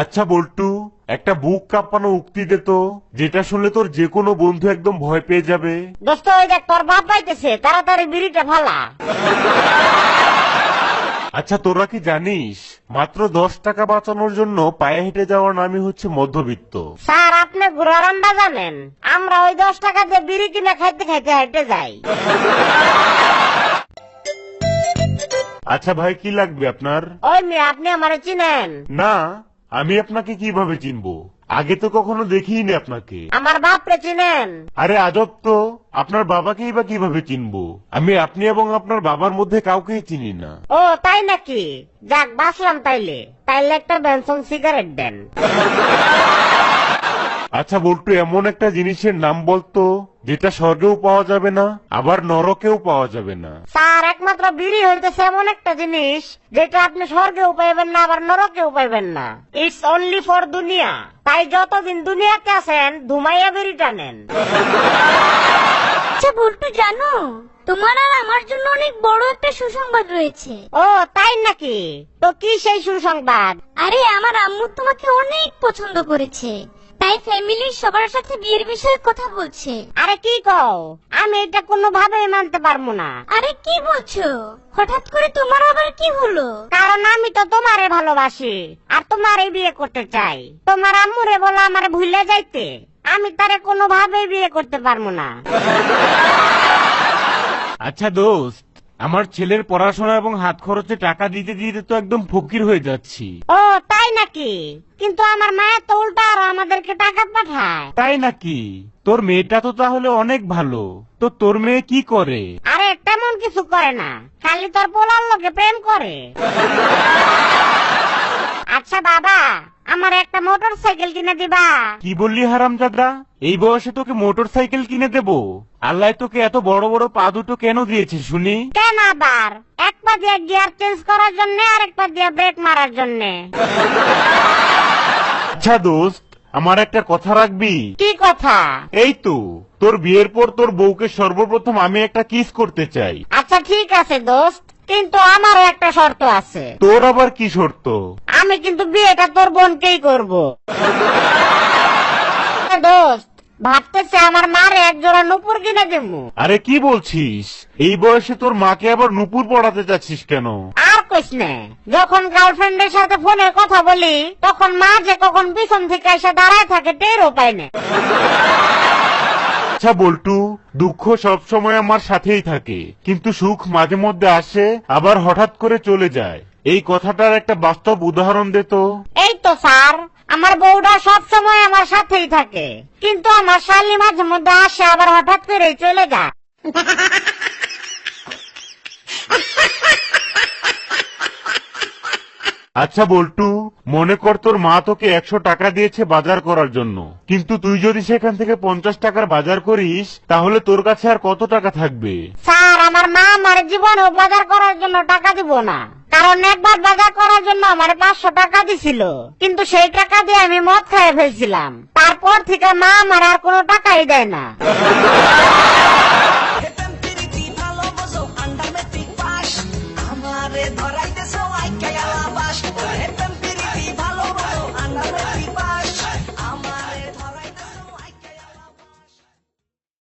আচ্ছা বল্টু, একটা বুক কাঁপানো উক্তি দে তো, যেটা শুনলে তোর যে কোনো বন্ধু একদম ভয় পেয়ে যাবে। দোস্ত ওই দেখ তোর বাপ পাইতেছে, তাড়াতাড়ি বিড়িটা ফালা। আচ্ছা তোরা কি জানিস, মাত্র 10 টাকা বাঁচানোর জন্য পায়ে হেঁটে যাওয়ার নামই হচ্ছে মধ্যবিত্ত। স্যার আপনি ঘোরারান্ডা জানেন, আমরা ওই 10 টাকা দিয়ে বিড়ি কিনে খাইতে খাইতে হেঁটে যাই। আচ্ছা ভাই, কি লাগবে আপনার? ওই মেয়ে, আপনি আমারে চিনেন? না, আমি আপনাকে কিভাবে চিনবো? আগে তো কখনো দেখিনি আপনাকে। আমার বাপরে চিনেন? আরে আজব তো, আপনার বাবাকেই বা কিভাবে চিনবো? আমি আপনি এবং আপনার বাবার মধ্যে কাউকেই চিনি না। ও তাই নাকি? যাক বাঁচলাম তাইলে। একটা বেনসন সিগারেট দেন। আচ্ছা বল্টু, এমন একটা জিনিসের নাম বলতো যেটা স্বর্গেও পাওয়া যাবে না, আবার নরকেও পাওয়া যাবে না। স্যার একমাত্র বিড়ি হইতেছে এমন একটা জিনিস যেটা আপনি স্বর্গেও পাইবেন না, আবার নরকেও পাইবেন না। ইটস অনলি ফর দুনিয়া। তাই যতদিন দুনিয়াতে আছেন ধুমাইয়া বিড়িটা নেন। আচ্ছা বল্টু, জানো তোমার আর আমার জন্য অনেক বড় একটা সুসংবাদ রয়েছে। ও তাই নাকি? তো কি সেই সুসংবাদ? আরে আমার আম্মু তোমাকে অনেক পছন্দ করেছে, তাই ফ্যামিলির সবার সাথে বিয়ের বিষয়ে কথা বলছে। আরে কি কও? আমি এটা কোনোভাবেই মানতে পারবো না। আরে কি বলছো? হঠাৎ করে তোমার আবার কি হলো? কারণ আমি তো তোমারে ভালোবাসি আর তোমারে বিয়ে করতে চাই। তোমার আম্মুরে বলো আমারে ভুলে যাইতে, আমি তারে কোনোভাবেই বিয়ে করতে পারবো না। আচ্ছা দোস্ত, আমার ছেলের পড়াশোনা এবং হাত খরচে টাকা দিতে দিতে তো একদম ফকির হয়ে যাচ্ছি। ও তাই নাকি? কিন্তু আমার মায়ের তো উল্টা আরো আমাদেরকে টাকা পাঠায়। তাই নাকি? তোর মেয়েটা তো তাহলে অনেক ভালো। তো তোর মেয়ে কি করে? আরে তেমন কিছু করে না, খালি তোর পোলার লোকে প্রেম করে। আচ্ছা বাবা, আমার একটা মোটর সাইকেল কিনে দিবা? কি বললি হারামজাদা, এই বয়সে তোকে মোটর সাইকেল কিনে দেবো? আল্লাহ তোকে এত বড় বড় পা দুটো কেন দিয়েছে শুনি? কেন আবার? এক পা দিয়ে গিয়ার চেঞ্জ করার জন্য, আরেক পা দিয়ে ব্রেক মারার জন্য। আচ্ছা দোস্ত, আমার একটা কথা রাখবি? কি কথা? এই তো, তোর বিয়ের পর তোর বউকে সর্বপ্রথম আমি একটা কিস করতে চাই। আচ্ছা ঠিক আছে দোস্ত, কিন্তু আমারও একটা শর্ত আছে। তোর আবার কি শর্ত? আমি কিন্তু বিয়েটা তোর বোনকেই করবো। দোস্ত ভাবতেছে আমার মারে এক জোড়া নুপুর কিনে দেবো। আরে কি বলছিস? এই বয়সে তোর মাকে আবার নুপুর পড়াতে চাচ্ছিস কেন? আর কইস না, যখন গার্লফ্রেন্ডের সাথে ফোনে কথা বলি তখন মা যে কখন পিছন থেকে এসে দাঁড়ায় থাকে টেরও পায় না। আচ্ছা বল্টু, দুঃখ সব সময় আমার সাথেই থাকে, কিন্তু সুখ মাঝে মধ্যে আসে আবার হঠাৎ করে চলে যায়। এই কথাটার একটা বাস্তব উদাহরণ দে তো। এই তো স্যার, আমার বউটা সব সময় আমার সাথেই থাকে, কিন্তু আমার শালি মাঝে মধ্যে আসে আবার হঠাৎ করে চলে যায়। আচ্ছা বল্টু, মনে কর তোর মা তোকে 100 টাকা দিয়েছে বাজার করার জন্য, কিন্তু তুই যদি সেখান থেকে 50 টাকার বাজার করিস, তাহলে তোর কাছে আর কত টাকা থাকবে? স্যার আমার মা আমার জীবনেও বাজার করার জন্য টাকা দিব না, কারণ একবার বাজার করার জন্য আমার 500 টাকা দিছিল, কিন্তু সেই টাকা দিয়ে আমি মদ খাইয়ে ফেলছিলাম। তারপর থেকে মা আমার আর কোনো টাকাই দেয় না।